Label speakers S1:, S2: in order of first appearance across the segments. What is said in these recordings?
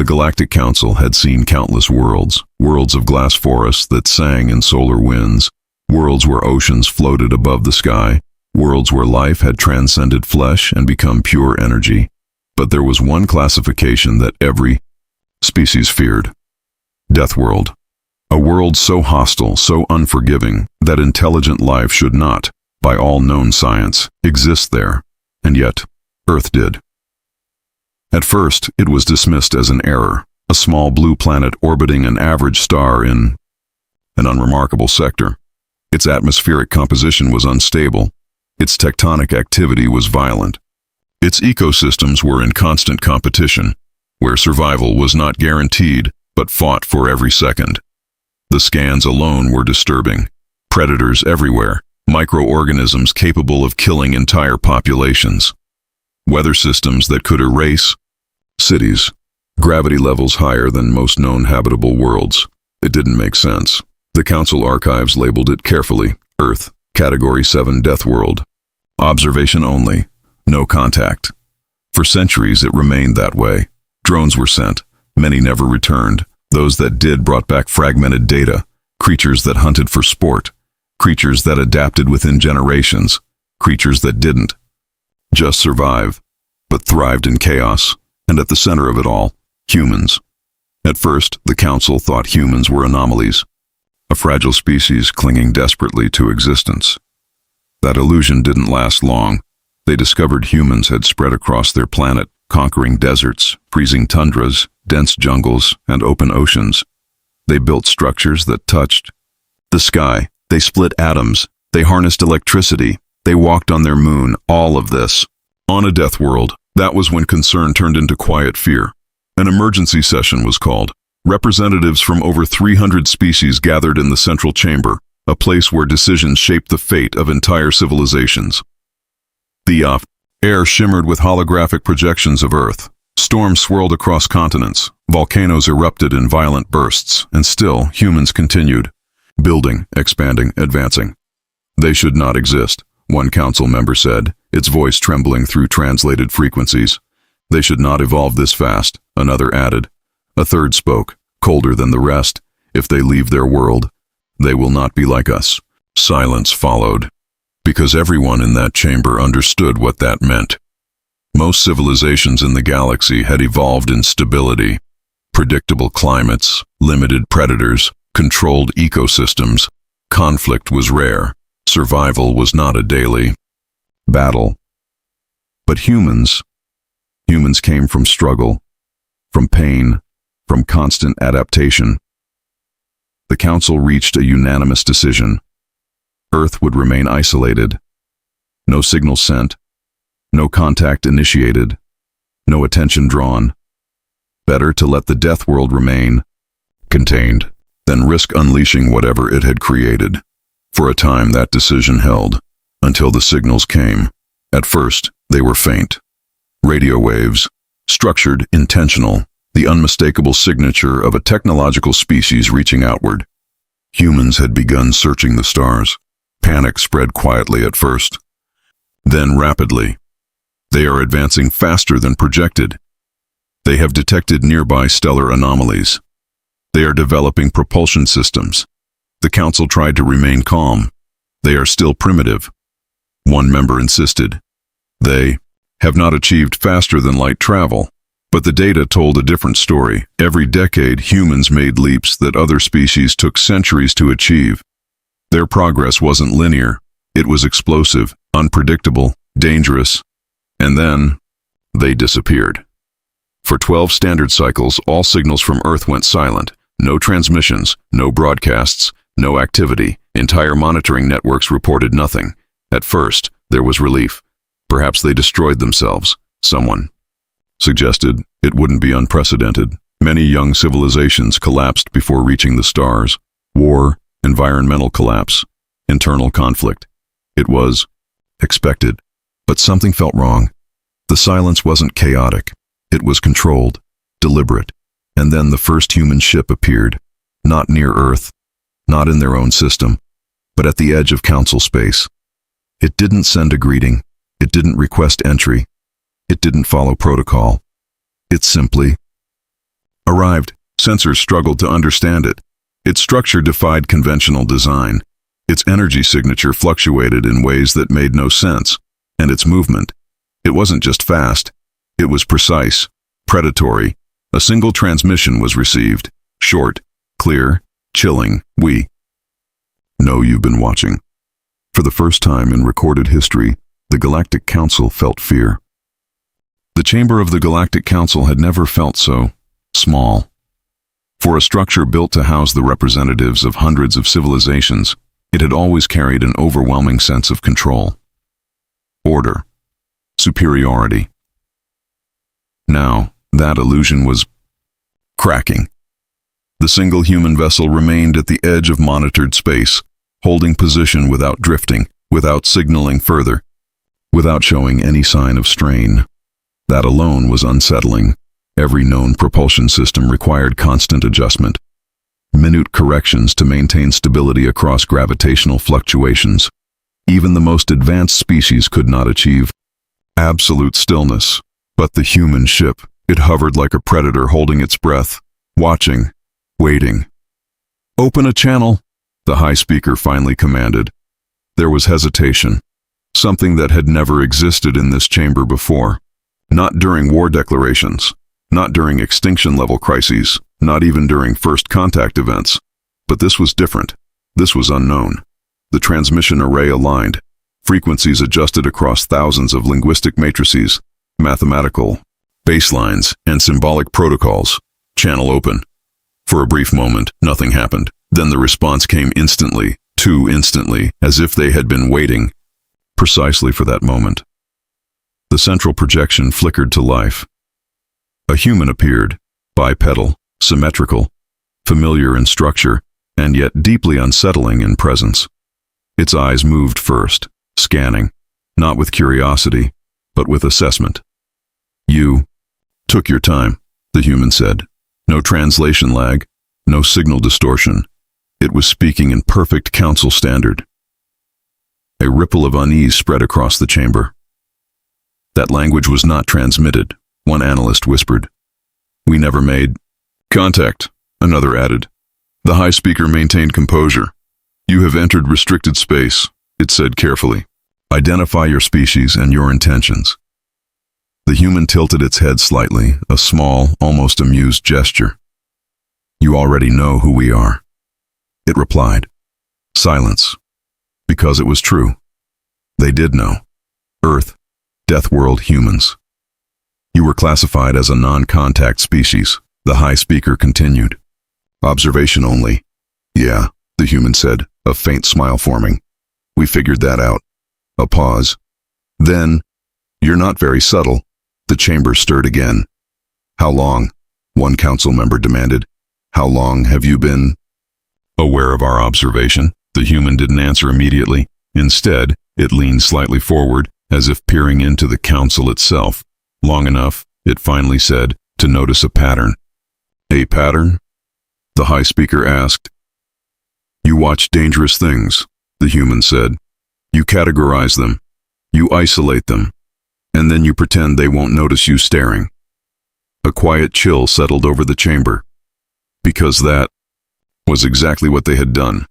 S1: Galactic Council had seen countless worlds, worlds of glass forests that sang in solar winds, worlds where oceans floated above the sky, worlds where life had transcended flesh and become pure energy. But there was one classification that every species feared: Deathworld. A world so hostile, so unforgiving, that intelligent life should not, by all known science, exist there. And yet, Earth did. At first, it was dismissed as an error, a small blue planet orbiting an average star in an unremarkable sector. Its atmospheric composition was unstable. Its tectonic activity was violent. Its ecosystems were in constant competition, where survival was not guaranteed, but fought for every second. The scans alone were disturbing. Predators everywhere, microorganisms capable of killing entire populations. Weather systems that could erase cities. Gravity levels higher than most known habitable worlds. It didn't make sense. The Council archives labeled it carefully: Earth, Category 7 Deathworld. Observation only, no contact. For centuries it remained that way. Drones were sent. Many never returned. Those that did brought back fragmented data, creatures that hunted for sport, creatures that adapted within generations, creatures that didn't just survive, but thrived in chaos, and at the center of it all, humans. At first, the Council thought humans were anomalies, a fragile species clinging desperately to existence. That illusion didn't last long. They discovered humans had spread across their planet, conquering deserts, freezing tundras, dense jungles, and open oceans. They built structures that touched the sky. They split atoms. They harnessed electricity. They walked on their moon. All of this on a death world. That was when concern turned into quiet fear. An emergency session was called. Representatives from over 300 species gathered in the central chamber, a place where decisions shaped the fate of entire civilizations. The air shimmered with holographic projections of Earth. Storms swirled across continents. Volcanoes erupted in violent bursts, and still humans continued, building, expanding, advancing. They should not exist, one council member said, its voice trembling through translated frequencies. They should not evolve this fast, another added. A third spoke, colder than the rest. If they leave their world, they will not be like us. Silence followed, because everyone in that chamber understood what that meant. Most civilizations in the galaxy had evolved in stability, predictable climates, limited predators, controlled ecosystems. Conflict was rare. Survival was not a daily battle. But humans came from struggle, from pain, from constant adaptation. The Council reached a unanimous decision. Earth would remain isolated. No signal sent. No contact initiated. No attention drawn. Better to let the death world remain contained than risk unleashing whatever it had created. For a time that decision held, until the signals came. At first, they were faint. Radio waves, structured, intentional, the unmistakable signature of a technological species reaching outward. Humans had begun searching the stars. Panic spread quietly at first, then rapidly. They are advancing faster than projected. They have detected nearby stellar anomalies. They are developing propulsion systems. The Council tried to remain calm. They are still primitive. One member insisted. They have not achieved faster than light travel. But the data told a different story. Every decade, humans made leaps that other species took centuries to achieve. Their progress wasn't linear. It was explosive, unpredictable, dangerous. And then, they disappeared. For 12 standard cycles, all signals from Earth went silent. No transmissions, no broadcasts, no activity. Entire monitoring networks reported nothing. At first, there was relief. Perhaps they destroyed themselves. Someone suggested it wouldn't be unprecedented. Many young civilizations collapsed before reaching the stars. War, environmental collapse, internal conflict. It was expected, but something felt wrong. The silence wasn't chaotic. It was controlled, deliberate. And then the first human ship appeared, not near Earth, not in their own system, but at the edge of Council space. It didn't send a greeting. It didn't request entry. It didn't follow protocol. It simply arrived, sensors struggled to understand it. Its structure defied conventional design. Its energy signature fluctuated in ways that made no sense. And its movement. It wasn't just fast. It was precise, predatory. A single transmission was received. Short, clear, chilling. We know you've been watching. For the first time in recorded history, the Galactic Council felt fear. The chamber of the Galactic Council had never felt so small. For a structure built to house the representatives of hundreds of civilizations, it had always carried an overwhelming sense of control. Order. Superiority. Now, that illusion was cracking. The single human vessel remained at the edge of monitored space, holding position without drifting, without signaling further, without showing any sign of strain. That alone was unsettling. Every known propulsion system required constant adjustment, minute corrections to maintain stability across gravitational fluctuations. Even the most advanced species could not achieve absolute stillness. But the human ship, it hovered like a predator holding its breath, watching, waiting. "Open a channel," the high speaker finally commanded. There was hesitation, something that had never existed in this chamber before. Not during war declarations, not during extinction-level crises, not even during first contact events. But this was different. This was unknown. The transmission array aligned, frequencies adjusted across thousands of linguistic matrices, mathematical baselines, and symbolic protocols. Channel open. For a brief moment, nothing happened. Then the response came instantly, too instantly, as if they had been waiting precisely for that moment. The central projection flickered to life. A human appeared, bipedal, symmetrical, familiar in structure, and yet deeply unsettling in presence. Its eyes moved first, scanning, not with curiosity, but with assessment. "You took your time," the human said. No translation lag, no signal distortion. It was speaking in perfect council standard. A ripple of unease spread across the chamber. That language was not transmitted, one analyst whispered. "We never made contact," another added. The high speaker maintained composure. "You have entered restricted space," it said carefully. "Identify your species and your intentions." The human tilted its head slightly, a small, almost amused gesture. "You already know who we are," it replied. Silence. Because it was true. They did know. Earth, Deathworld humans. "You were classified as a non-contact species," the high speaker continued. "Observation only." "Yeah," the human said, a faint smile forming. "We figured that out." A pause. Then, "You're not very subtle." The chamber stirred again. "How long?" one council member demanded. "How long have you been aware of our observation?" The human didn't answer immediately. Instead, it leaned slightly forward, as if peering into the council itself. Long enough, it finally said, to notice a pattern. "A pattern?" the high speaker asked. "You watch dangerous things," the human said. "You categorize them. You isolate them. And then you pretend they won't notice you staring." A quiet chill settled over the chamber. Because that was exactly what they had done.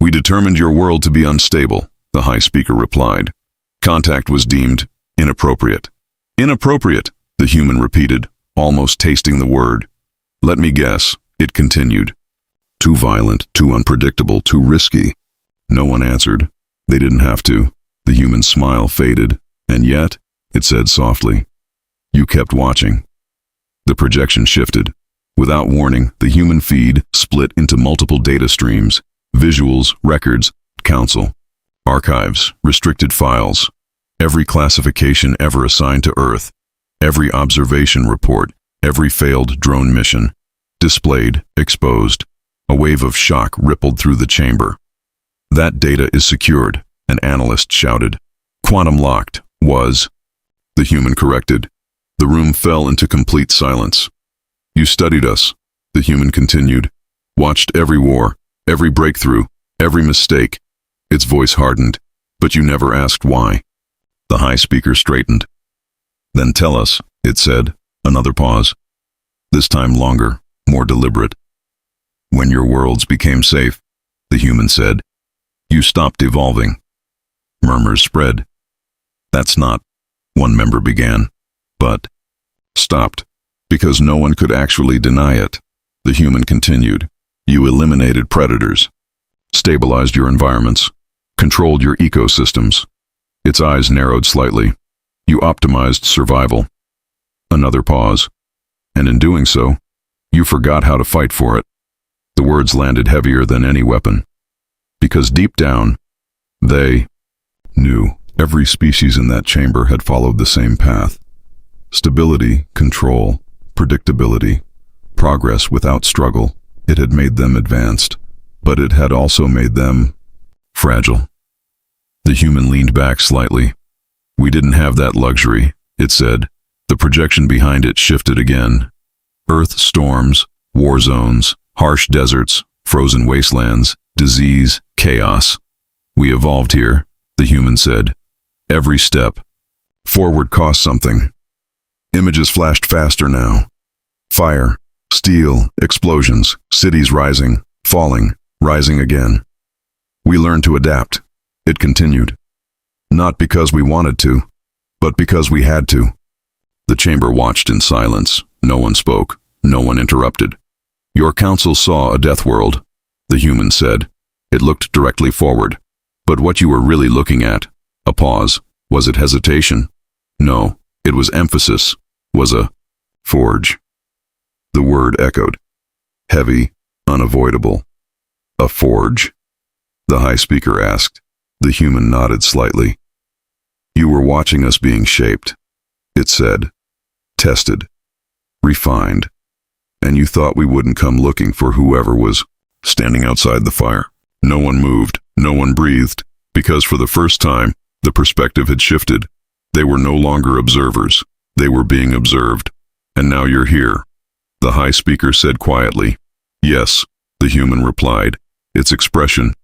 S1: "We determined your world to be unstable," the high speaker replied. "Contact was deemed inappropriate." "Inappropriate," the human repeated, almost tasting the word. "Let me guess," it continued. "Too violent, too unpredictable, too risky." No one answered. They didn't have to. The human smile faded. "And yet," it said softly, "you kept watching." The projection shifted. Without warning, the human feed split into multiple data streams: visuals, records, council, archives, restricted files, every classification ever assigned to Earth, every observation report, every failed drone mission, displayed, exposed. A wave of shock rippled through the chamber. "That data is secured," an analyst shouted. "Quantum locked, was," the human corrected. The room fell into complete silence. "You studied us," the human continued. "Watched every war, every breakthrough, every mistake." Its voice hardened. "But you never asked why." The high speaker straightened. "Then tell us," it said. Another pause. This time longer, more deliberate. When your worlds became safe, the human said, you stopped evolving. Murmurs spread. That's not, one member began, but stopped, because no one could actually deny it. The human continued. You eliminated predators, stabilized your environments, controlled your ecosystems. Its eyes narrowed slightly. You optimized survival. Another pause. And in doing so, you forgot how to fight for it. The words landed heavier than any weapon. Because deep down, they knew every species in that chamber had followed the same path. Stability, control, predictability, progress without struggle. It had made them advanced, but it had also made them fragile. The human leaned back slightly. We didn't have that luxury, it said. The projection behind it shifted again. Earth storms, war zones, harsh deserts, frozen wastelands, disease, chaos. We evolved here, the human said. Every step forward cost something. Images flashed faster now. Fire, steel, explosions, cities rising, falling, rising again. We learned to adapt, it continued. Not because we wanted to, but because we had to. The chamber watched in silence. No one spoke. No one interrupted. Your council saw a Deathworld, the human said. It looked directly forward. But what you were really looking at, a pause, was it hesitation? No, it was emphasis, was a forge. The word echoed. Heavy, unavoidable. A forge? The high speaker asked. The human nodded slightly. You were watching us being shaped, it said. Tested. Refined. And you thought we wouldn't come looking for whoever was standing outside the fire. No one moved, no one breathed, because for the first time, the perspective had shifted. They were no longer observers. They were being observed. And now you're here, the high speaker said quietly. Yes, the human replied. Its expression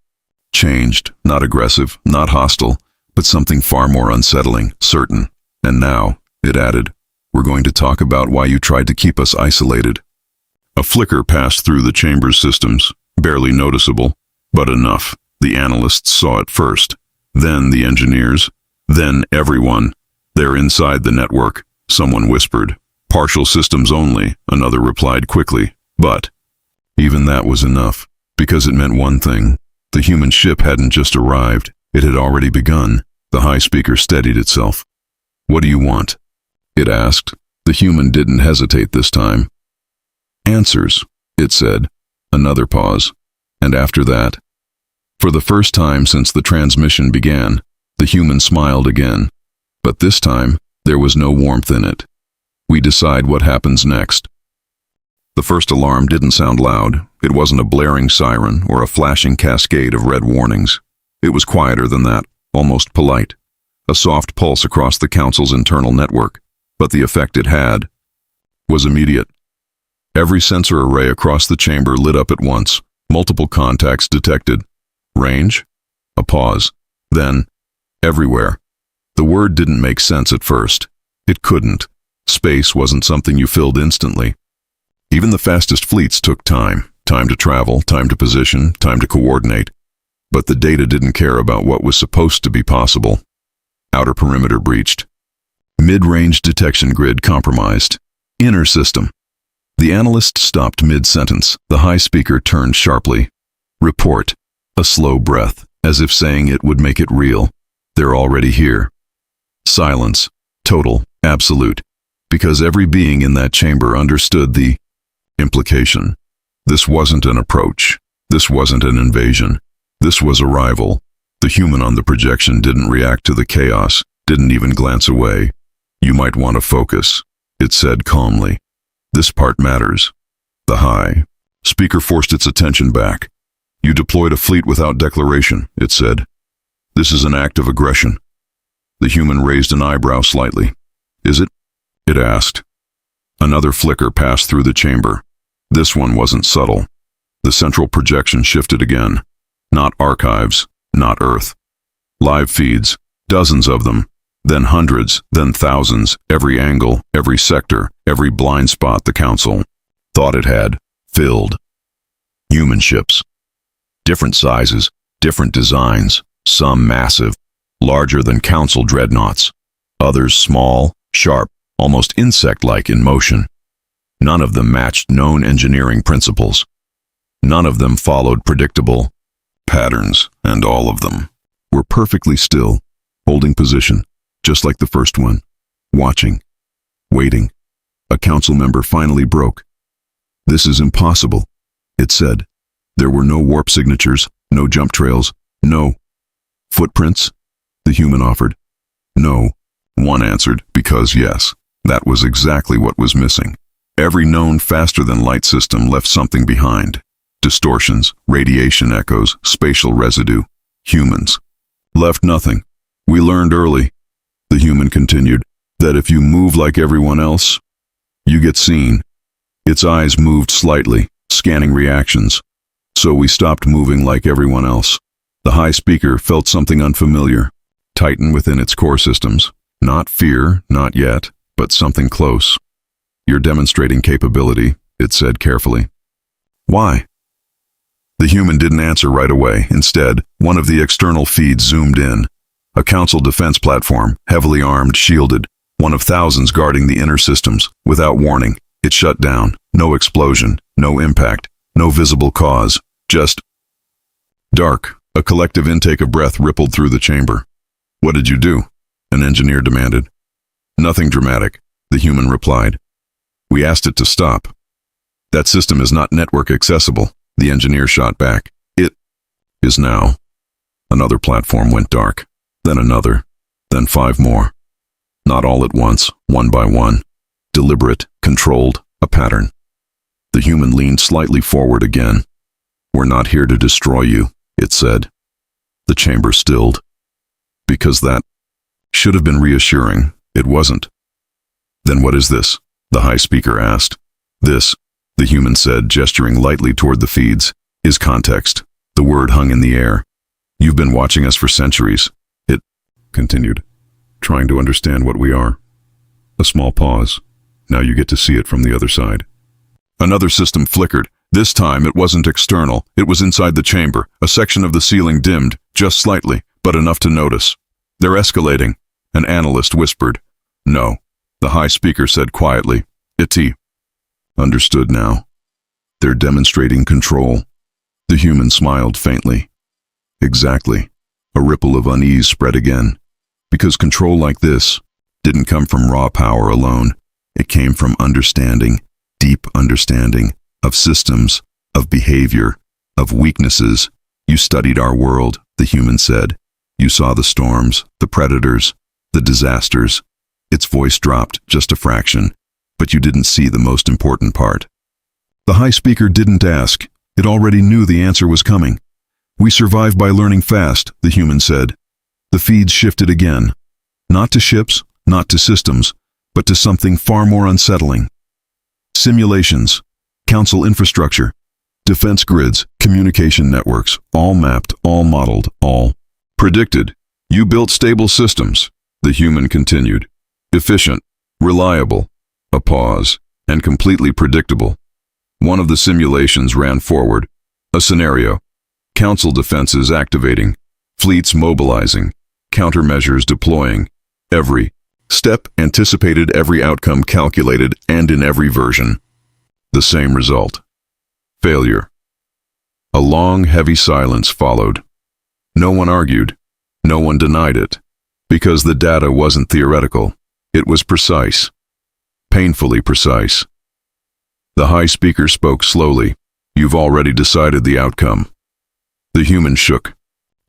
S1: changed, not aggressive, not hostile, but something far more unsettling, certain. And now, it added, we're going to talk about why you tried to keep us isolated. A flicker passed through the chamber's systems, barely noticeable, but enough. The analysts saw it first, then the engineers, then everyone. They're inside the network, someone whispered. Partial systems only, another replied quickly. But even that was enough, because it meant one thing. The human ship hadn't just arrived, it had already begun. The high speaker steadied itself. What do you want? It asked. The human didn't hesitate this time. Answers, it said. Another pause. And after that, for the first time since the transmission began, the human smiled again. But this time, there was no warmth in it. We decide what happens next. The first alarm didn't sound loud. It wasn't a blaring siren or a flashing cascade of red warnings. It was quieter than that, almost polite. A soft pulse across the council's internal network. But the effect it had was immediate. Every sensor array across the chamber lit up at once. Multiple contacts detected. Range? A pause. Then, everywhere. The word didn't make sense at first. It couldn't. Space wasn't something you filled instantly. Even the fastest fleets took time. Time to travel, time to position, time to coordinate. But the data didn't care about what was supposed to be possible. Outer perimeter breached. Mid-range detection grid compromised. Inner system. The analyst stopped mid-sentence. The high speaker turned sharply. Report. A slow breath, as if saying it would make it real. They're already here. Silence. Total. Absolute. Because every being in that chamber understood the implication. This wasn't an approach. This wasn't an invasion. This was arrival. The human on the projection didn't react to the chaos, didn't even glance away. You might want to focus, it said calmly. This part matters. The high speaker forced its attention back. You deployed a fleet without declaration, it said. This is an act of aggression. The human raised an eyebrow slightly. Is it? It asked. Another flicker passed through the chamber. This one wasn't subtle. The central projection shifted again. Not archives, not Earth. Live feeds, dozens of them, then hundreds, then thousands, every angle, every sector, every blind spot the council thought it had. filled. Human ships. Different sizes, different designs, some massive, larger than Council dreadnoughts, others small, sharp, almost insect-like in motion. None of them matched known engineering principles. None of them followed predictable patterns, and all of them were perfectly still, holding position, just like the first one, watching, waiting. A council member finally broke. "This is impossible," it said. There were no warp signatures, no jump trails, no footprints, the human offered. "No," one answered, because yes, that was exactly what was missing. Every known faster-than-light system left something behind. Distortions, radiation echoes, spatial residue. Humans left nothing. "We learned early," the human continued, "that if you move like everyone else, you get seen." Its eyes moved slightly, scanning reactions. "So we stopped moving like everyone else." The high speaker felt something unfamiliar, tighten within its core systems. Not fear, not yet, but something close. "You're demonstrating capability," it said carefully. "Why?" The human didn't answer right away. Instead, one of the external feeds zoomed in. A council defense platform, heavily armed, shielded, one of thousands guarding the inner systems. Without warning, it shut down. No explosion, no impact, no visible cause, just dark. A collective intake of breath rippled through the chamber. "What did you do?" an engineer demanded. "Nothing dramatic," the human replied. "We asked it to stop." "That system is not network accessible," the engineer shot back. "It is now." Another platform went dark, then another, then 5 more. Not all at once, one by one. Deliberate, controlled, a pattern. The human leaned slightly forward again. "We're not here to destroy you," it said. The chamber stilled. Because that should have been reassuring, it wasn't. "Then what is this?" the high speaker asked. "This," the human said, gesturing lightly toward the feeds, "is context." The word hung in the air. "You've been watching us for centuries," it continued, "trying to understand what we are." A small pause. "Now you get to see it from the other side." Another system flickered. This time it wasn't external, it was inside the chamber. A section of the ceiling dimmed, just slightly, but enough to notice. "They're escalating," an analyst whispered. "No," the high speaker said quietly. "It understood now. They're demonstrating control." The human smiled faintly. "Exactly." A ripple of unease spread again. Because control like this didn't come from raw power alone. It came from understanding, deep understanding, of systems, of behavior, of weaknesses. "You studied our world," the human said. "You saw the storms, the predators, the disasters." Its voice dropped just a fraction, but you didn't see the most important part. The high speaker didn't ask. It already knew the answer was coming. "We survive by learning fast," the human said. The feeds shifted again. Not to ships, not to systems, but to something far more unsettling. Simulations, council infrastructure, defense grids, communication networks, all mapped, all modeled, all predicted. "You built stable systems," the human continued. "Efficient, reliable," a pause, "and completely predictable." One of the simulations ran forward. A scenario. Council defenses activating, fleets mobilizing, countermeasures deploying. Every step anticipated, every outcome calculated, and in every version. The same result. Failure. A long, heavy silence followed. No one argued. No one denied it. Because the data wasn't theoretical. It was precise. Painfully precise. The high speaker spoke slowly. "You've already decided the outcome." The human shook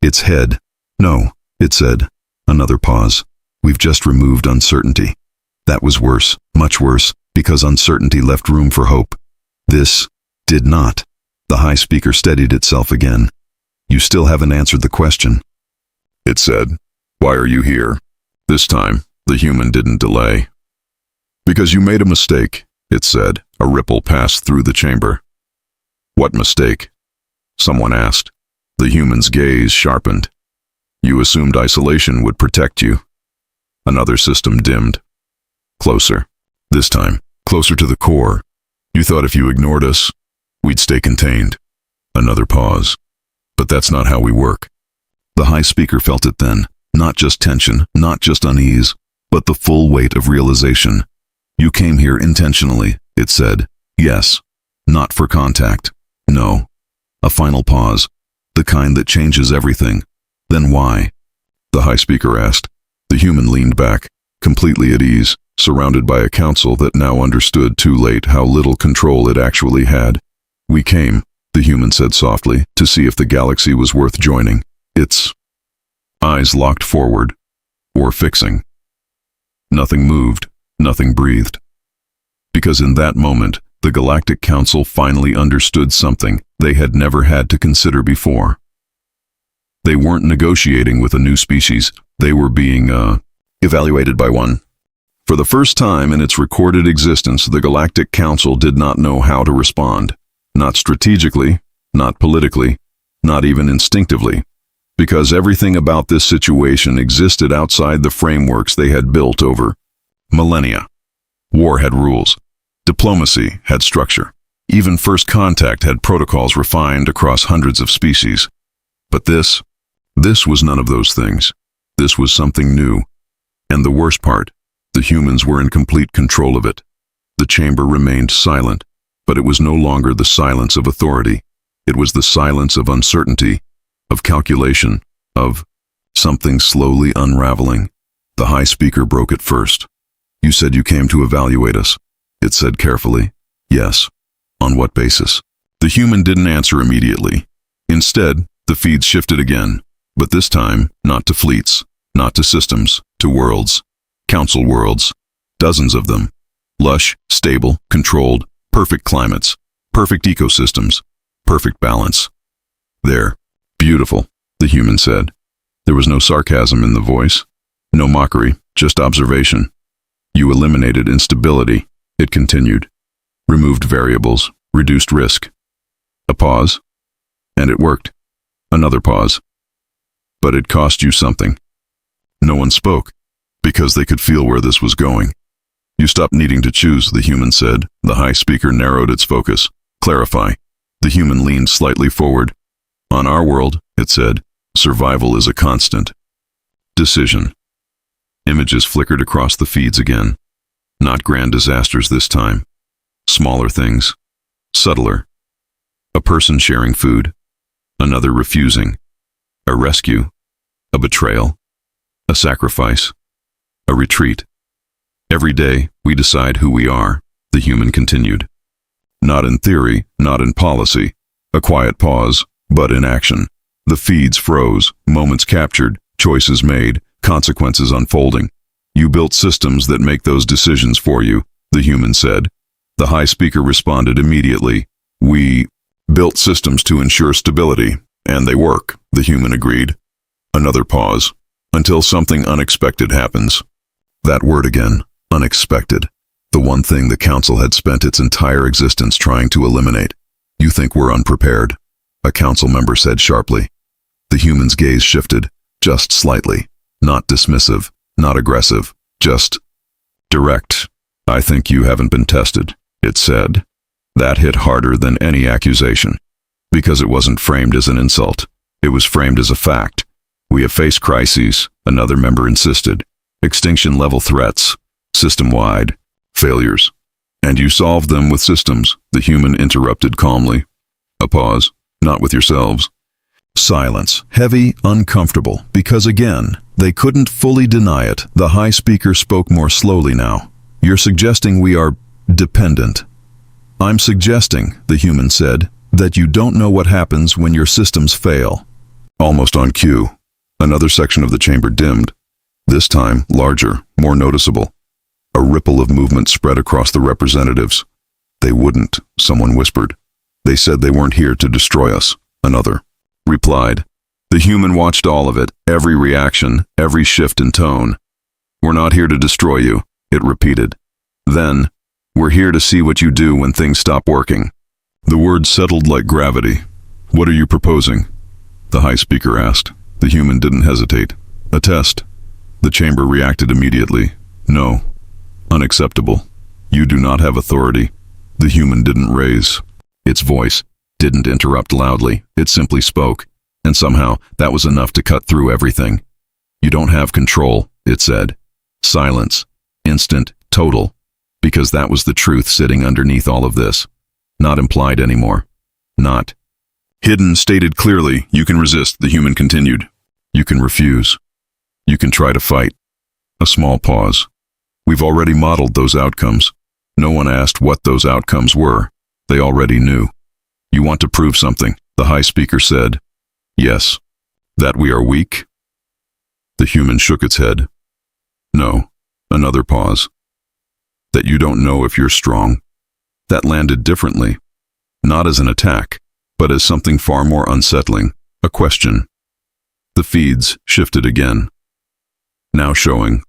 S1: its head. "No," it said. Another pause. "We've just removed uncertainty." That was worse, much worse, because uncertainty left room for hope. This did not. The high speaker steadied itself again. "You still haven't answered the question," it said. "Why are you here?" This time, the human didn't delay. "Because you made a mistake," it said. A ripple passed through the chamber. "What mistake?" someone asked. The human's gaze sharpened. "You assumed isolation would protect you." Another system dimmed. Closer. This time, closer to the core. "You thought if you ignored us, we'd stay contained. Another pause. But that's not how we work. The high speaker felt it then. Not just tension, not just unease, but the full weight of realization. You came here intentionally, it said. Yes. Not for contact. No. A final pause. The kind that changes everything. Then why? The high speaker asked. The human leaned back, completely at ease, surrounded by a council that now understood too late how little control it actually had. We came, the human said softly, to see if the galaxy was worth joining. Its eyes locked forward, or fixing. Nothing moved, nothing breathed. Because in that moment, the Galactic Council finally understood something they had never had to consider before. They weren't negotiating with a new species, they were being, evaluated by one. For the first time in its recorded existence, the Galactic Council did not know how to respond. Not strategically, not politically, not even instinctively. Because everything about this situation existed outside the frameworks they had built over millennia. War had rules. Diplomacy had structure. Even first contact had protocols refined across hundreds of species. But this was none of those things. This was something new. And the worst part, the humans were in complete control of it. The chamber remained silent, but it was no longer the silence of authority. It was the silence of uncertainty, of calculation, of something slowly unraveling. The high speaker broke it first. You said you came to evaluate us, it said carefully. Yes. On what basis? The human didn't answer immediately. Instead, the feeds shifted again, but this time not to fleets, not to systems, to worlds. Council worlds. Dozens of them. Lush, stable, controlled, perfect climates, perfect ecosystems, perfect balance. There. Beautiful, the human said. There was no sarcasm in the voice, no mockery, just observation. You eliminated instability, it continued. Removed variables, reduced risk. A pause. And it worked. Another pause. But it cost you something. No one spoke, because they could feel where this was going. You stopped needing to choose, the human said. The high speaker narrowed its focus. Clarify. The human leaned slightly forward. On our world, it said, survival is a constant. Decision. Images flickered across the feeds again. Not grand disasters this time. Smaller things. Subtler. A person sharing food. Another refusing. A rescue. A betrayal. A sacrifice. A retreat. Every day, we decide who we are, the human continued. Not in theory, not in policy. A quiet pause, but in action. The feeds froze, moments captured, choices made, consequences unfolding. You built systems that make those decisions for you, the human said. The high speaker responded immediately. We built systems to ensure stability, and they work, the human agreed. Another pause, until something unexpected happens. That word again, unexpected. The one thing the council had spent its entire existence trying to eliminate. You think we're unprepared? A council member said sharply. The human's gaze shifted, just slightly. Not dismissive, not aggressive, just direct. I think you haven't been tested, it said. That hit harder than any accusation. Because it wasn't framed as an insult. It was framed as a fact. We have faced crises, another member insisted. Extinction-level threats, system-wide, failures. And you solved them with systems, the human interrupted calmly. A pause, not with yourselves. Silence, heavy, uncomfortable, because again, they couldn't fully deny it. The high speaker spoke more slowly now. You're suggesting we are dependent. I'm suggesting, the human said, that you don't know what happens when your systems fail. Almost on cue, another section of the chamber dimmed. This time, larger, more noticeable. A ripple of movement spread across the representatives. They wouldn't, someone whispered. They said they weren't here to destroy us, another replied. The human watched all of it, every reaction, every shift in tone. We're not here to destroy you, it repeated. Then, we're here to see what you do when things stop working. The words settled like gravity. What are you proposing? The high speaker asked. The human didn't hesitate. A test. The chamber reacted immediately. No. Unacceptable. You do not have authority. The human didn't raise Its voice didn't interrupt loudly, it simply spoke, and somehow that was enough to cut through everything. You don't have control, it said. Silence. Instant, total. Because that was the truth sitting underneath all of this. Not implied anymore. Not hidden, stated clearly. You can resist, the human continued. You can refuse. You can try to fight. A small pause. We've already modeled those outcomes. No one asked what those outcomes were. They already knew. You want to prove something, the high speaker said. Yes. That we are weak? The human shook its head. No. Another pause. That you don't know if you're strong. That landed differently. Not as an attack, but as something far more unsettling, a question. The feeds shifted again. Now showing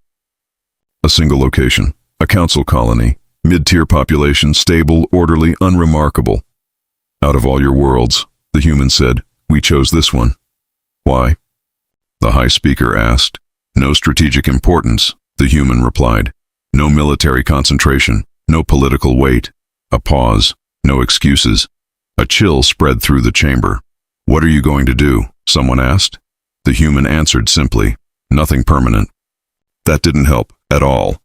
S1: a single location, a council colony, mid-tier population, stable, orderly, unremarkable. Out of all your worlds, the human said, we chose this one. Why? The high speaker asked. No strategic importance, the human replied. No military concentration, no political weight. A pause, no excuses. A chill spread through the chamber. What are you going to do? Someone asked. The human answered simply, nothing permanent. That didn't help at all.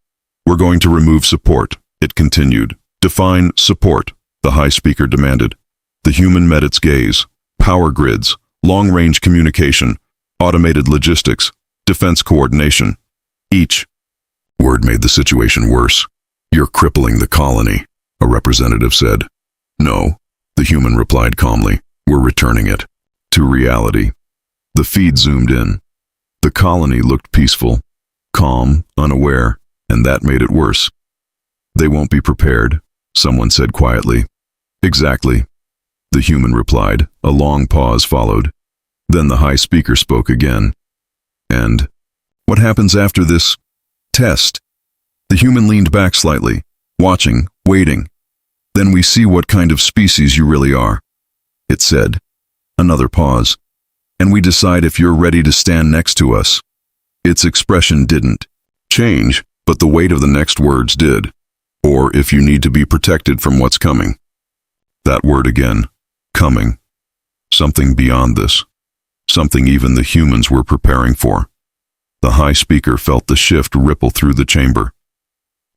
S1: We're going to remove support, it continued. Define support, the high speaker demanded. The human met its gaze. Power grids, long-range communication, automated logistics, defense coordination. Each word made the situation worse. You're crippling the colony, a representative said. No, the human replied calmly. We're returning it to reality. The feed zoomed in. The colony looked peaceful, calm, unaware, and that made it worse. They won't be prepared, someone said quietly. Exactly, the human replied. A long pause followed. Then the high speaker spoke again. And what happens after this test? The human leaned back slightly, watching, waiting. Then we see what kind of species you really are, it said. Another pause. And we decide if you're ready to stand next to us. Its expression didn't change, but the weight of the next words did. Or if you need to be protected from what's coming. That word again. Coming. Something beyond this. Something even the humans were preparing for. The high speaker felt the shift ripple through the chamber.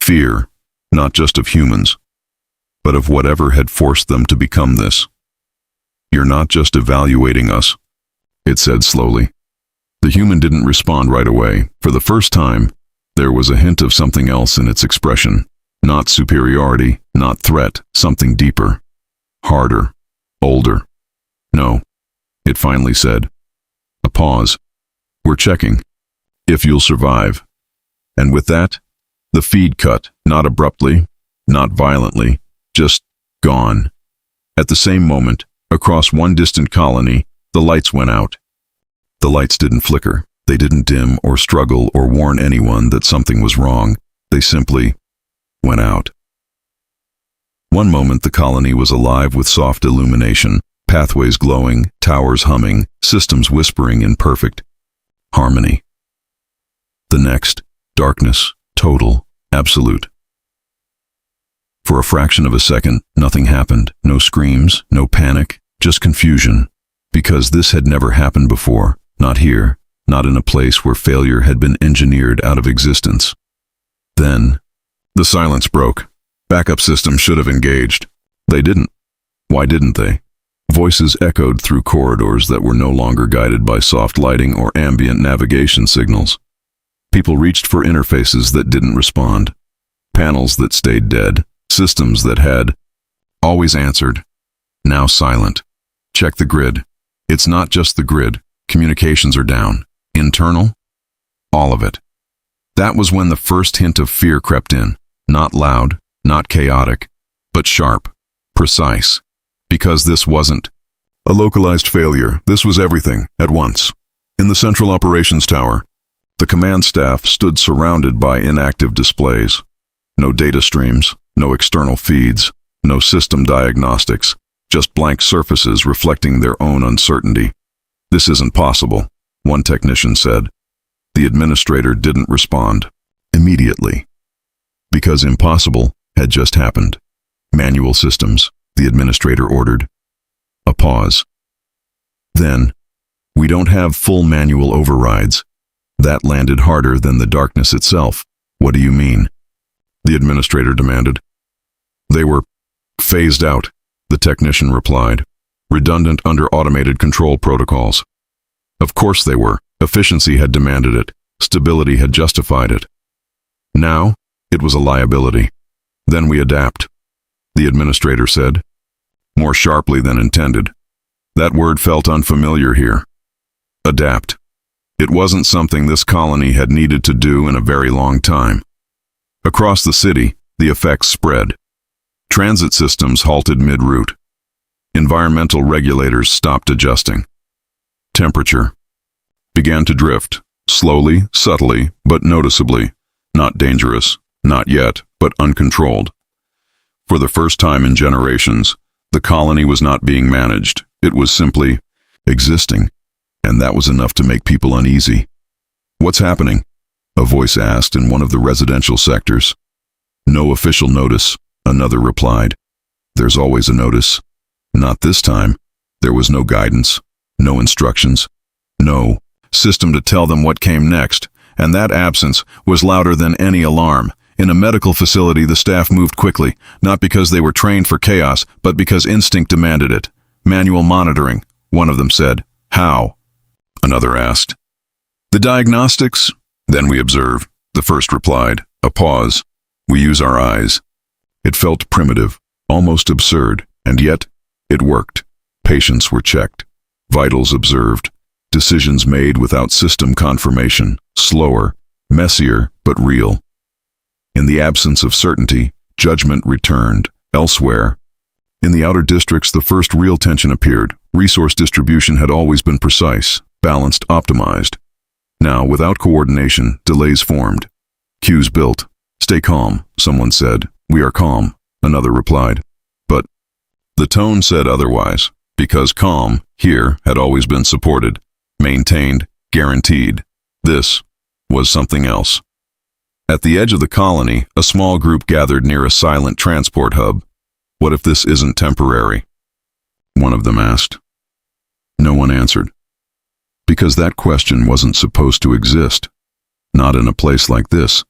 S1: Fear, not just of humans, but of whatever had forced them to become this. You're not just evaluating us, it said slowly. The human didn't respond right away. For the first time, there was a hint of something else in its expression. Not superiority, not threat, something deeper. Harder. Older. No, it finally said. A pause. We're checking. If you'll survive. And with that, the feed cut, not abruptly, not violently, just gone. At the same moment, across one distant colony, the lights went out. The lights didn't flicker. They didn't dim or struggle or warn anyone that something was wrong. They simply went out. One moment the colony was alive with soft illumination, pathways glowing, towers humming, systems whispering in perfect harmony. The next, darkness, total, absolute. For a fraction of a second, nothing happened. No screams, no panic, just confusion. Because this had never happened before. Not here, not in a place where failure had been engineered out of existence. Then, the silence broke. Backup systems should have engaged. They didn't. Why didn't they? Voices echoed through corridors that were no longer guided by soft lighting or ambient navigation signals. People reached for interfaces that didn't respond. Panels that stayed dead. Systems that had always answered. Now silent. Check the grid. It's not just the grid. Communications are down. Internal? All of it. That was when the first hint of fear crept in. Not loud, not chaotic, but sharp, precise. Because this wasn't a localized failure. This was everything, at once. In the Central Operations Tower, the command staff stood surrounded by inactive displays. No data streams, no external feeds, no system diagnostics, just blank surfaces reflecting their own uncertainty. This isn't possible, one technician said. The administrator didn't respond immediately. Because impossible had just happened. Manual systems, the administrator ordered. A pause. Then, we don't have full manual overrides. That landed harder than the darkness itself. What do you mean? The administrator demanded. They were phased out, the technician replied, redundant under automated control protocols. Of course they were. Efficiency had demanded it. Stability had justified it. Now, it was a liability. Then we adapt, the administrator said, more sharply than intended. That word felt unfamiliar here. Adapt. It wasn't something this colony had needed to do in a very long time. Across the city, the effects spread. Transit systems halted mid-route. Environmental regulators stopped adjusting. Temperature began to drift, slowly, subtly, but noticeably. Not dangerous, not yet, but uncontrolled. For the first time in generations, the colony was not being managed. It was simply existing, and that was enough to make people uneasy. What's happening? A voice asked in one of the residential sectors. No official notice, another replied. There's always a notice. Not this time. There was no guidance, no instructions, no system to tell them what came next, and that absence was louder than any alarm. In a medical facility, the staff moved quickly, not because they were trained for chaos, but because instinct demanded it. Manual monitoring, one of them said. How? Another asked. The diagnostics? Then we observe, the first replied. A pause. We use our eyes. It felt primitive, almost absurd, and yet it worked. Patients were checked. Vitals observed. Decisions made without system confirmation. Slower, messier, but real. In the absence of certainty, judgment returned. Elsewhere, in the outer districts, the first real tension appeared. Resource distribution had always been precise, balanced, optimized. Now, without coordination, delays formed. Queues built. Stay calm, someone said. We are calm, another replied. But the tone said otherwise, because calm, here, had always been supported, maintained, guaranteed. This was something else. At the edge of the colony, a small group gathered near a silent transport hub. What if this isn't temporary? One of them asked. No one answered. Because that question wasn't supposed to exist. Not in a place like this.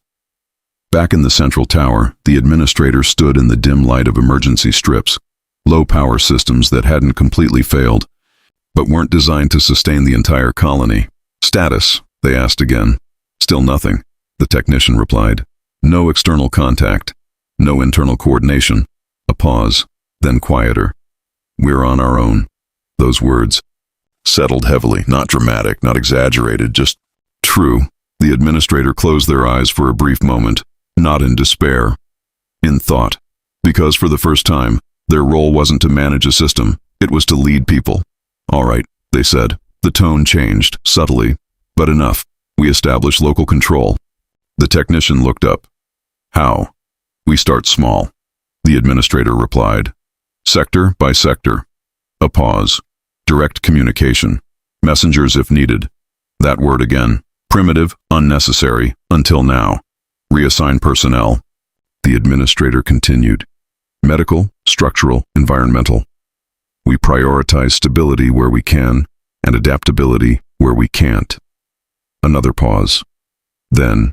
S1: Back in the central tower, the administrator stood in the dim light of emergency strips, low-power systems that hadn't completely failed, but weren't designed to sustain the entire colony. Status, they asked again. Still nothing, the technician replied. No external contact, no internal coordination. A pause, then quieter. We're on our own. Those words settled heavily, not dramatic, not exaggerated, just true. The administrator closed their eyes for a brief moment, not in despair, in thought, because for the first time, their role wasn't to manage a system, it was to lead people. All right, they said. The tone changed, subtly, but enough. We establish local control. The technician looked up. How? We start small, the administrator replied. Sector by sector. A pause. Direct communication. Messengers if needed. That word again. Primitive, unnecessary, until now. Reassign personnel. The administrator continued. Medical, structural, environmental. We prioritize stability where we can, and adaptability where we can't. Another pause. Then,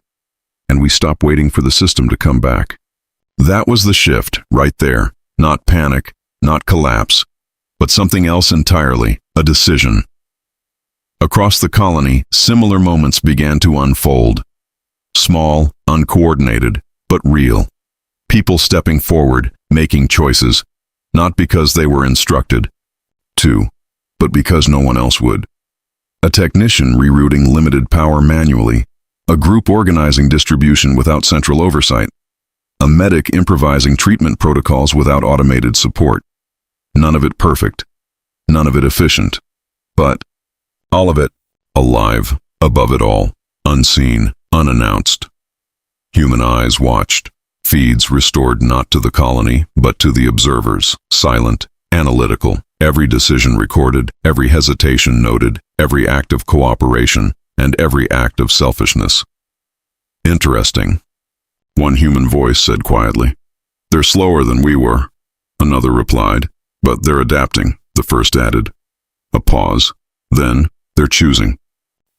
S1: and we stop waiting for the system to come back. That was the shift, right there. Not panic, not collapse, but something else entirely, a decision. Across the colony, similar moments began to unfold. Small, uncoordinated, but real. People stepping forward, making choices, not because they were instructed to, but because no one else would. A technician rerouting limited power manually, a group organizing distribution without central oversight, a medic improvising treatment protocols without automated support. None of it perfect, none of it efficient, but all of it alive, above it all, unseen, unannounced. Human eyes watched, feeds restored not to the colony, but to the observers, silent, analytical, every decision recorded, every hesitation noted, every act of cooperation, and every act of selfishness. Interesting, one human voice said quietly. They're slower than we were. another replied. But they're adapting, the first added. A pause. Then, they're choosing.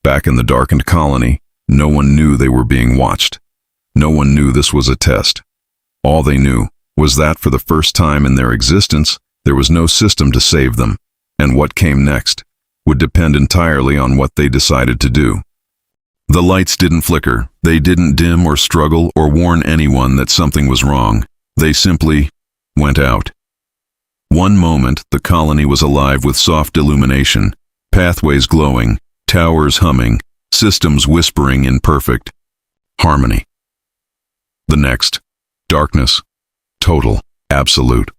S1: Back in the darkened colony, no one knew they were being watched. No one knew this was a test. All they knew was that for the first time in their existence, there was no system to save them, and what came next would depend entirely on what they decided to do. The lights didn't flicker, they didn't dim or struggle or warn anyone that something was wrong. They simply went out. One moment, the colony was alive with soft illumination, pathways glowing, towers humming, systems whispering in perfect harmony. The next, darkness, total, absolute.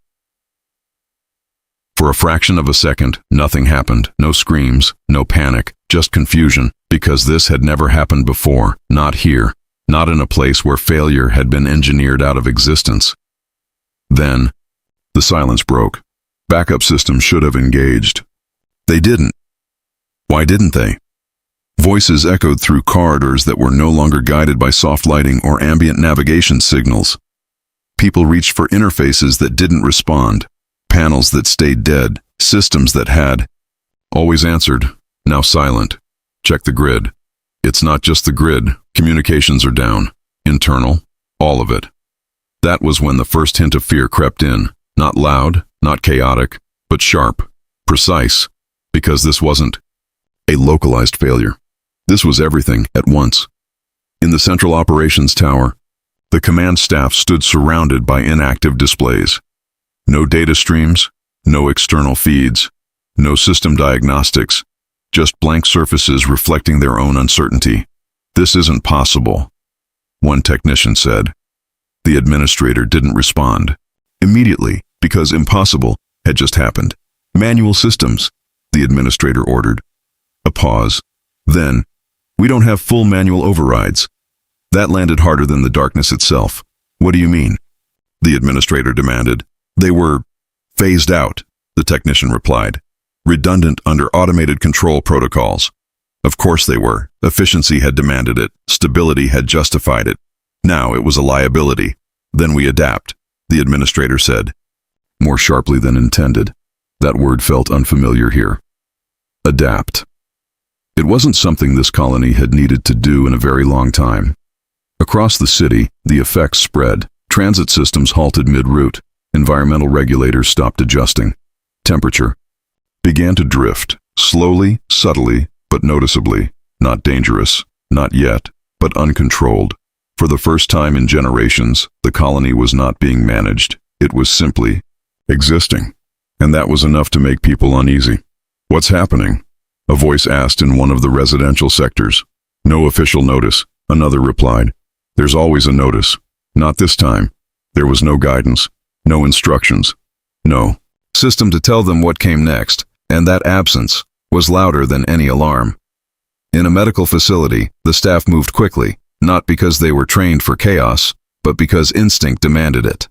S1: For a fraction of a second, nothing happened. No screams, no panic, just confusion, because this had never happened before, not here, not in a place where failure had been engineered out of existence. Then, the silence broke. Backup systems should have engaged. They didn't. Why didn't they? Voices echoed through corridors that were no longer guided by soft lighting or ambient navigation signals. People reached for interfaces that didn't respond, panels that stayed dead, systems that had always answered, now silent. Check the grid. It's not just the grid, communications are down. Internal, all of it. That was when the first hint of fear crept in, not loud, not chaotic, but sharp, precise, because this wasn't a localized failure. This was everything at once. In the central operations tower, the command staff stood surrounded by inactive displays. No data streams, no external feeds, no system diagnostics, just blank surfaces reflecting their own uncertainty. This isn't possible, one technician said. The administrator didn't respond immediately because impossible had just happened. Manual systems, the administrator ordered. A pause. Then, we don't have full manual overrides. That landed harder than the darkness itself. What do you mean? The administrator demanded. They were phased out, the technician replied. Redundant under automated control protocols. Of course they were. Efficiency had demanded it. Stability had justified it. Now it was a liability. Then we adapt, the administrator said. More sharply than intended. That word felt unfamiliar here. Adapt. It wasn't something this colony had needed to do in a very long time. Across the city, the effects spread. Transit systems halted mid-route. Environmental regulators stopped adjusting. Temperature began to drift, slowly, subtly, but noticeably. Not dangerous, not yet, but uncontrolled. For the first time in generations, the colony was not being managed. It was simply existing. And that was enough to make people uneasy. What's happening? A voice asked in one of the residential sectors. No official notice, another replied. There's always a notice. Not this time. There was no guidance, no instructions, no system to tell them what came next, and that absence was louder than any alarm. In a medical facility, the staff moved quickly, not because they were trained for chaos, but because instinct demanded it.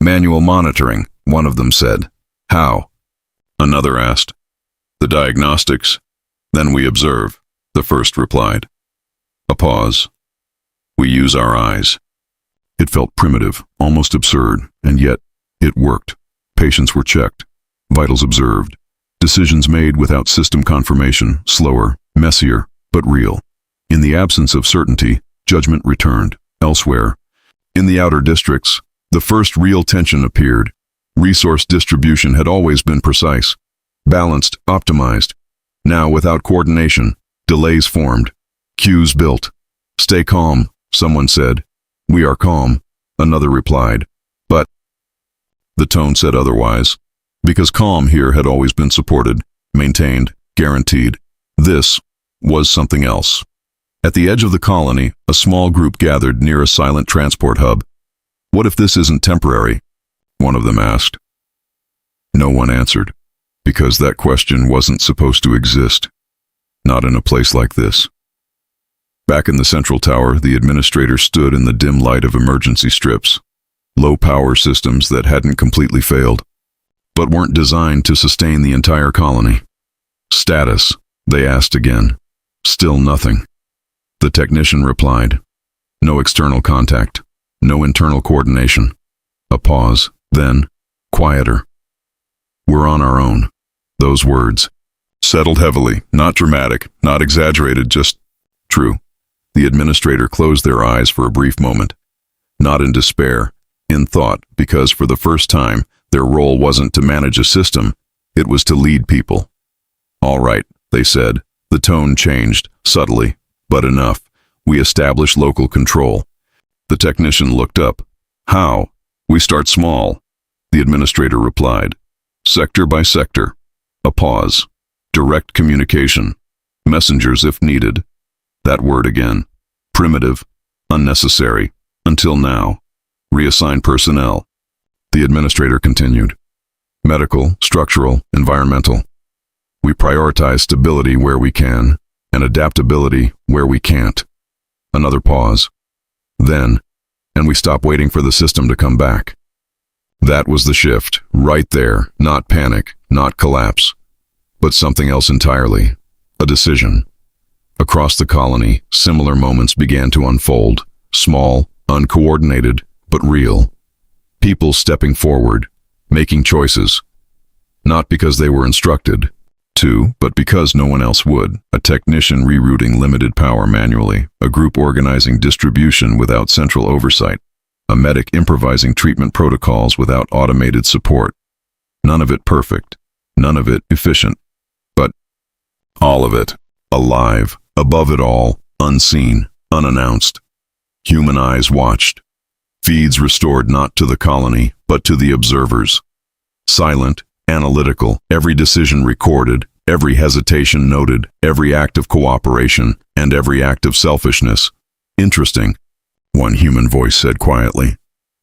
S1: Manual monitoring, one of them said. How? Another asked. The diagnostics. Then we observe, the first replied. A pause. We use our eyes. It felt primitive, almost absurd, and yet it worked. Patients were checked, vitals observed, decisions made without system confirmation, slower, messier, but real. In the absence of certainty, judgment returned. Elsewhere, in the outer districts, the first real tension appeared. Resource distribution had always been precise, balanced, optimized. Now, without coordination, delays formed, queues built. Stay calm, someone said. We are calm, another replied. But the tone said otherwise, because calm here had always been supported, maintained, guaranteed. This was something else. At the edge of the colony, a small group gathered near a silent transport hub. What if this isn't temporary? One of them asked. No one answered, because that question wasn't supposed to exist. Not in a place like this. Back in the central tower, the administrator stood in the dim light of emergency strips. Low-power systems that hadn't completely failed, but weren't designed to sustain the entire colony. Status, they asked again. Still nothing. The technician replied. No external contact. No internal coordination. A pause. Then, Quieter. We're on our own. Those words. Settled heavily, not dramatic, not exaggerated, just true. The administrator closed their eyes for a brief moment. Not in despair, in thought, because for the first time, their role wasn't to manage a system, it was to lead people. All right, they said. The tone changed, subtly, but enough. We establish local control. The technician looked up. How? We start small. The administrator replied. Sector by sector. A pause. Direct communication. Messengers if needed. That word again. Primitive. Unnecessary. Until now. Reassign personnel. The administrator continued. Medical, structural, environmental. We prioritize stability where we can, and adaptability where we can't. Another pause. Then, and we stop waiting for the system to come back. That was the shift, right there, not panic, not collapse, but something else entirely, a decision. Across the colony, similar moments began to unfold, small, uncoordinated, but real. People stepping forward, making choices. Not because they were instructed to, but because no one else would. A technician rerouting limited power manually, a group organizing distribution without central oversight, a medic improvising treatment protocols without automated support. None of it perfect, none of it efficient, but all of it, alive, above it all, unseen, unannounced. Human eyes watched. Feeds restored not to the colony, but to the observers. Silent, analytical, every decision recorded, every hesitation noted, every act of cooperation, and every act of selfishness. Interesting, one human voice said quietly.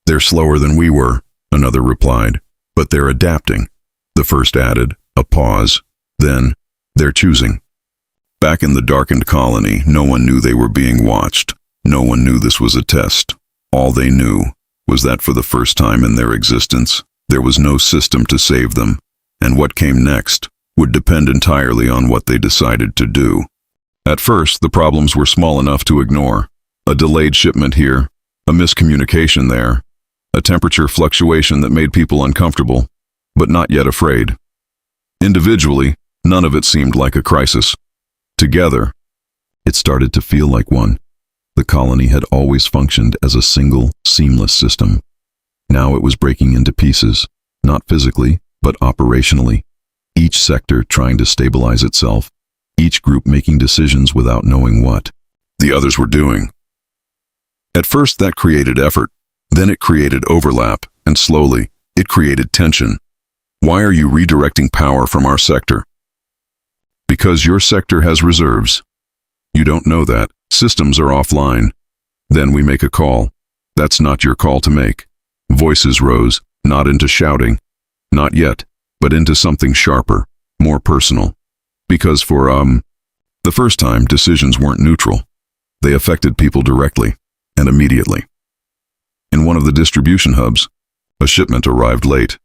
S1: They're slower than we were, another replied, but they're adapting. The first added, a pause, then, they're choosing. Back in the darkened colony, no one knew they were being watched. No one knew this was a test. All they knew was that for the first time in their existence, there was no system to save them, and what came next would depend entirely on what they decided to do. At first, the problems were small enough to ignore. A delayed shipment here, a miscommunication there, a temperature fluctuation that made people uncomfortable, but not yet afraid. Individually, none of it seemed like a crisis. Together, it started to feel like one. The colony had always functioned as a single, seamless system. Now it was breaking into pieces, not physically, but operationally. Each sector trying to stabilize itself, each group making decisions without knowing what the others were doing. At first that created effort, then it created overlap, and slowly, it created tension. Why are you redirecting power from our sector? Because your sector has reserves. You don't know that. Systems are offline. Then we make a call. That's not your call to make. Voices rose, not into shouting. Not yet, but into something sharper, more personal. Because for, the first time, decisions weren't neutral. They affected people directly, and immediately. In one of the distribution hubs, a shipment arrived late.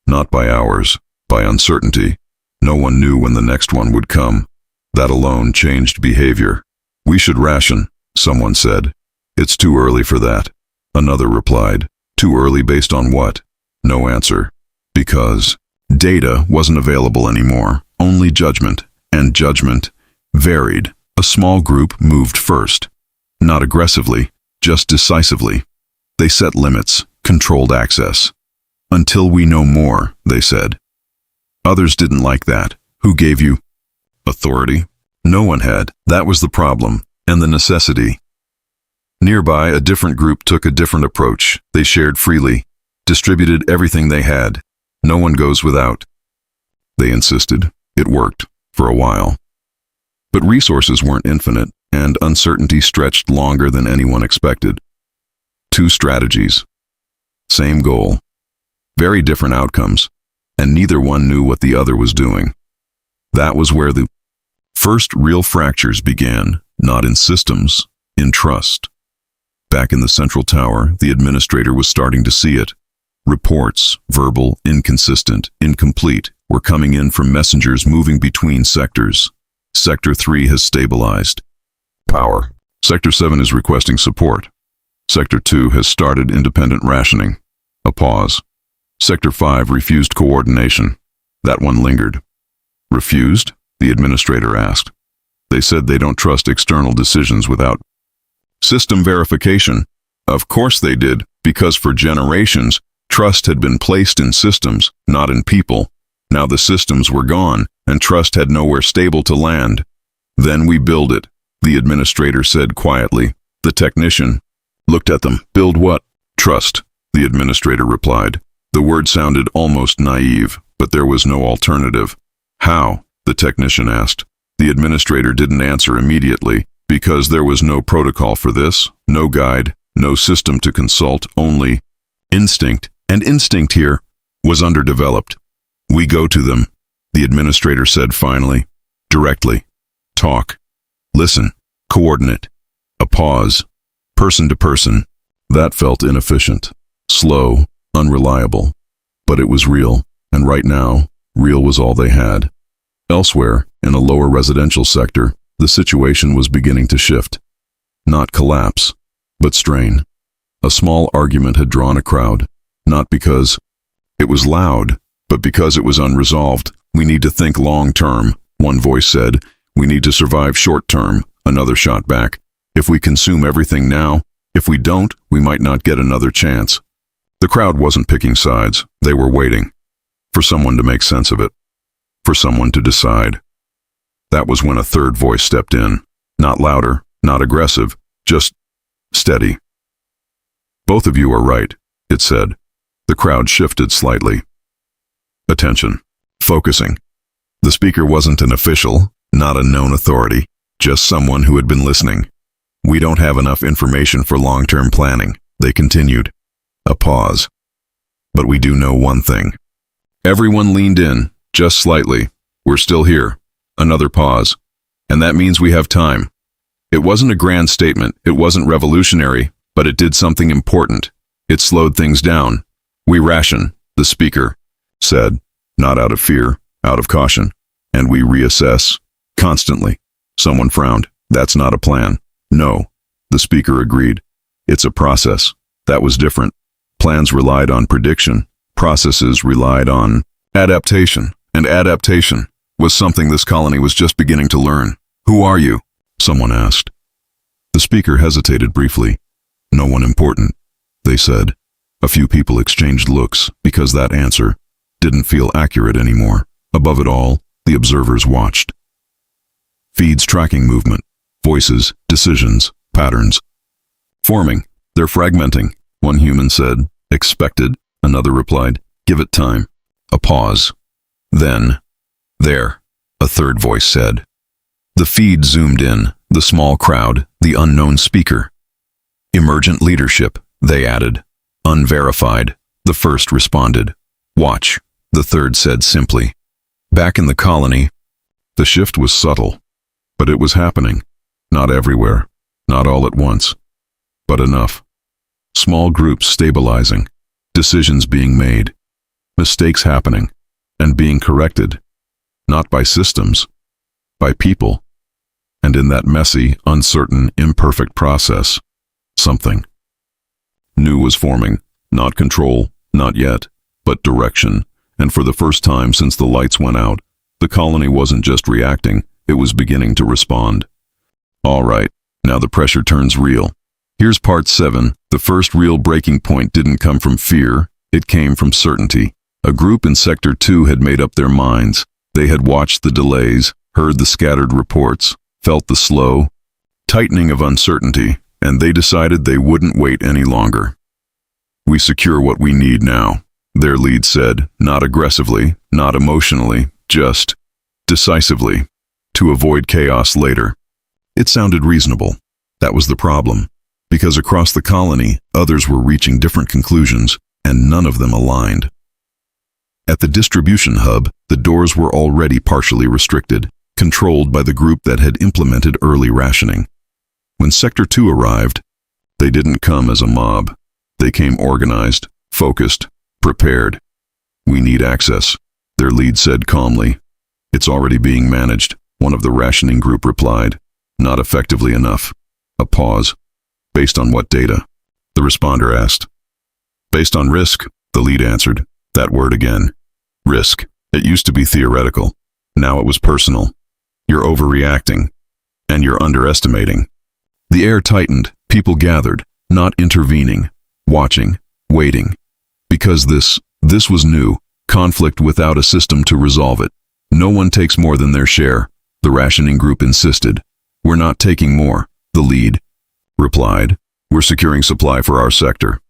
S1: Not by hours, by uncertainty. No one knew when the next one would come. That alone changed behavior. We should ration, someone said. It's too early for that. Another replied. Too early based on what? No answer. Because data wasn't available anymore, only judgment, and judgment varied. A small group moved first. Not aggressively, just decisively. They set limits, controlled access. Until we know more, they said. Others didn't like that. Who gave you authority? No one had. That was the problem, and the necessity. Nearby, a different group took a different approach. They shared freely, distributed everything they had. No one goes without. They insisted. It worked, for a while. But resources weren't infinite, and uncertainty stretched longer than anyone expected. Two strategies. Same goal. Very different outcomes, and neither one knew what the other was doing. That was where the first real fractures began, not in systems, in trust. Back in the central tower, the administrator was starting to see it. Reports, verbal, inconsistent, incomplete, were coming in from messengers moving between sectors. Sector 3 has stabilized. Power. Sector 7 is requesting support. Sector 2 has started independent rationing. A pause. Sector 5 refused coordination. That one lingered. Refused? The administrator asked. They said they don't trust external decisions without system verification. Of course they did, because for generations, trust had been placed in systems, not in people. Now the systems were gone, and trust had nowhere stable to land. Then we build it, the administrator said quietly. The technician looked at them. Build what? Trust, the administrator replied. The word sounded almost naive, but there was no alternative. How? The technician asked. The administrator didn't answer immediately, because there was no protocol for this, no guide, no system to consult, only instinct, and instinct here was underdeveloped. We go to them, the administrator said finally. Directly. Talk. Listen. Coordinate. A pause. Person to person. That felt inefficient. Slow. Unreliable. But it was real, and right now, real was all they had. Elsewhere, in a lower residential sector, the situation was beginning to shift. Not collapse, but strain. A small argument had drawn a crowd, not because it was loud, but because it was unresolved. We need to think long-term, one voice said. We need to survive short-term, another shot back. If we consume everything now, if we don't, we might not get another chance. The crowd wasn't picking sides. They were waiting for someone to make sense of it, for someone to decide. That was when a third voice stepped in, not louder, not aggressive, just steady. Both of you are right, it said. The crowd shifted slightly. Attention. Focusing. The speaker wasn't an official, not a known authority, just someone who had been listening. We don't have enough information for long-term planning, they continued. A pause. But we do know one thing. Everyone leaned in, just slightly. We're still here. Another pause. And that means we have time. It wasn't a grand statement, it wasn't revolutionary, but it did something important. It slowed things down. We ration, the speaker said, not out of fear, out of caution. And we reassess, constantly. Someone frowned. That's not a plan. No, the speaker agreed. It's a process. That was different. Plans relied on prediction. Processes relied on adaptation. And adaptation was something this colony was just beginning to learn. Who are you? Someone asked. The speaker hesitated briefly. No one important, they said. A few people exchanged looks because that answer didn't feel accurate anymore. Above it all, the observers watched. Feeds tracking movement, voices, decisions, patterns. Forming, they're fragmenting, one human said. Expected, another replied. Give it time. A pause. Then, there, a third voice said. The feed zoomed in, the small crowd, the unknown speaker. Emergent leadership, they added. Unverified, the first responded. Watch, the third said simply. Back in the colony, the shift was subtle, but it was happening. Not everywhere, not all at once, but enough. Small groups stabilizing, decisions being made, mistakes happening, and being corrected, not by systems, by people. And in that messy, uncertain, imperfect process, something new was forming, not control, not yet, but direction. And for the first time since the lights went out, the colony wasn't just reacting, it was beginning to respond. All right, now the pressure turns real. Here's part 7. The first real breaking point didn't come from fear, it came from certainty. A group in Sector 2 had made up their minds. They had watched the delays, heard the scattered reports, felt the slow tightening of uncertainty, and they decided they wouldn't wait any longer. We secure what we need now, their lead said, not aggressively, not emotionally, just decisively, to avoid chaos later. It sounded reasonable. That was the problem, because across the colony, others were reaching different conclusions, and none of them aligned. At the distribution hub, the doors were already partially restricted, controlled by the group that had implemented early rationing. When Sector 2 arrived, they didn't come as a mob. They came organized, focused, prepared. We need access, their lead said calmly. It's already being managed, one of the rationing group replied. Not effectively enough. A pause. Based on what data? The responder asked. Based on risk, the lead answered. That word again. Risk. It used to be theoretical. Now it was personal. You're overreacting. And you're underestimating. The air tightened. People gathered, not intervening, watching, waiting. Because this was new, conflict without a system to resolve it. No one takes more than their share, the rationing group insisted. We're not taking more, the lead replied. We're securing supply for our sector.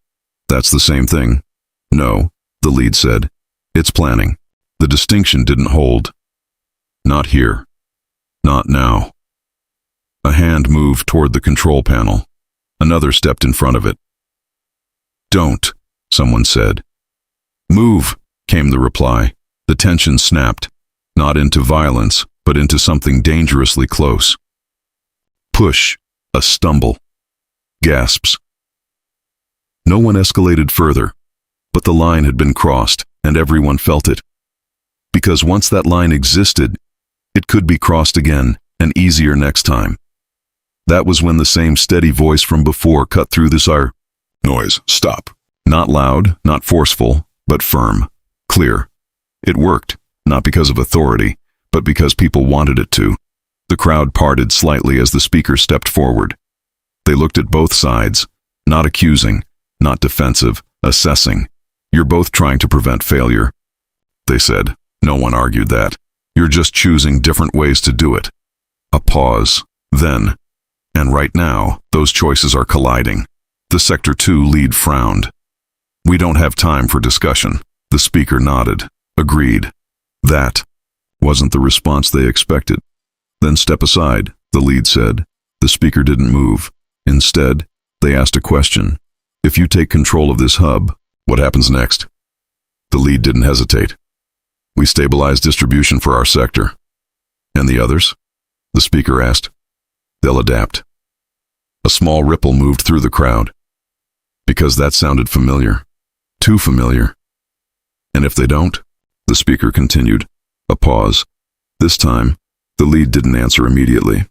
S1: That's the same thing. No, the lead said. It's planning. The distinction didn't hold. Not here. Not now. A hand moved toward the control panel. Another stepped in front of it. Don't, someone said. Move, came the reply. The tension snapped, not into violence, but into something dangerously close. Push, a stumble. Gasps. No one escalated further, but the line had been crossed, and everyone felt it. Because once that line existed, it could be crossed again, and easier next time. That was when the same steady voice from before cut through this noise. Stop. Not loud, not forceful, but firm, clear. It worked, not because of authority, but because people wanted it to. The crowd parted slightly as the speaker stepped forward. They looked at both sides, not accusing, not defensive, assessing. You're both trying to prevent failure, they said. No one argued that. You're just choosing different ways to do it. A pause, then. And right now, those choices are colliding. The Sector 2 lead frowned. We don't have time for discussion. The speaker nodded, agreed. That wasn't the response they expected. Then step aside, the lead said. The speaker didn't move. Instead, they asked a question. If you take control of this hub, what happens next? The lead didn't hesitate. We stabilize distribution for our sector. And the others? The speaker asked. They'll adapt. A small ripple moved through the crowd. Because that sounded familiar. Too familiar. And if they don't? The speaker continued. A pause. This time, the lead didn't answer immediately.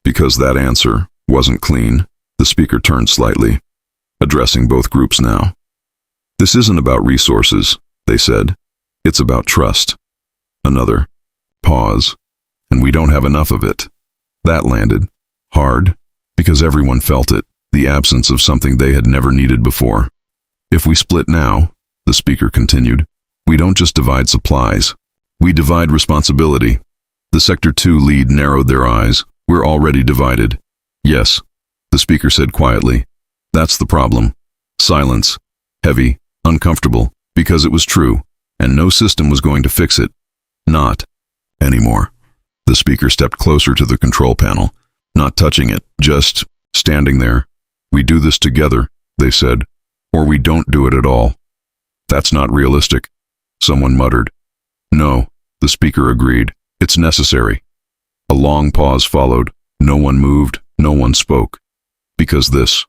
S1: Because that answer wasn't clean, the speaker turned slightly, addressing both groups now. This isn't about resources, they said. It's about trust. Another pause. And we don't have enough of it. That landed hard, because everyone felt it, the absence of something they had never needed before. If we split now, the speaker continued, we don't just divide supplies. We divide responsibility. The Sector 2 lead narrowed their eyes. We're already divided. Yes, the speaker said quietly. That's the problem. Silence. Heavy, uncomfortable, because it was true, and no system was going to fix it. Not anymore. The speaker stepped closer to the control panel, not touching it, just standing there. We do this together, they said, or we don't do it at all. That's not realistic, someone muttered. No, the speaker agreed. It's necessary. A long pause followed. No one moved, no one spoke. Because this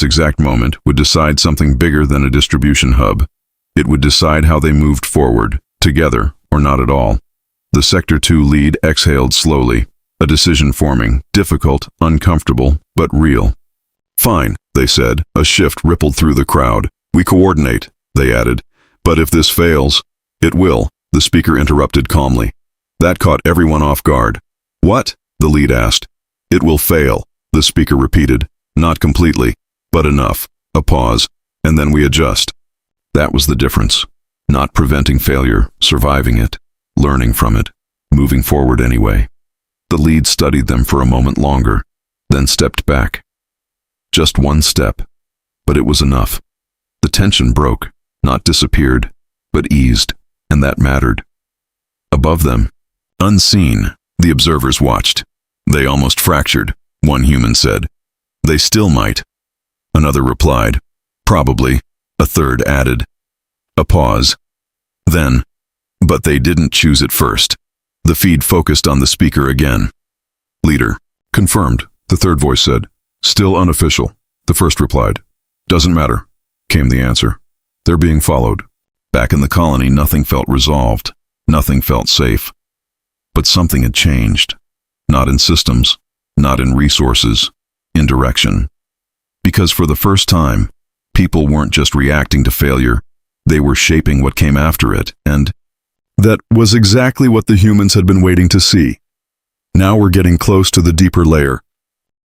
S1: exact moment, would decide something bigger than a distribution hub. It would decide how they moved forward, together or not at all. The Sector 2 lead exhaled slowly, a decision forming, difficult, uncomfortable, but real. Fine, they said. A shift rippled through the crowd. We coordinate, they added. But if this fails, it will, the speaker interrupted calmly. That caught everyone off guard. What? The lead asked. It will fail, the speaker repeated. Not completely, but enough. A pause, and then we adjust. That was the difference. Not preventing failure, surviving it, learning from it, moving forward anyway. The lead studied them for a moment longer, then stepped back. Just one step, but it was enough. The tension broke, not disappeared, but eased, and that mattered. Above them, unseen, the observers watched. They almost fractured, one human said. They still might. Another replied. Probably. A third added. A pause. Then. But they didn't choose it first. The feed focused on the speaker again. Leader. Confirmed, the third voice said. Still unofficial, the first replied. Doesn't matter, came the answer. They're being followed. Back in the colony, nothing felt resolved. Nothing felt safe. But something had changed. Not in systems, not in resources, in direction. Because for the first time, people weren't just reacting to failure, They were shaping what came after it, and that was exactly what the humans had been waiting to see. Now we're getting close to the deeper layer,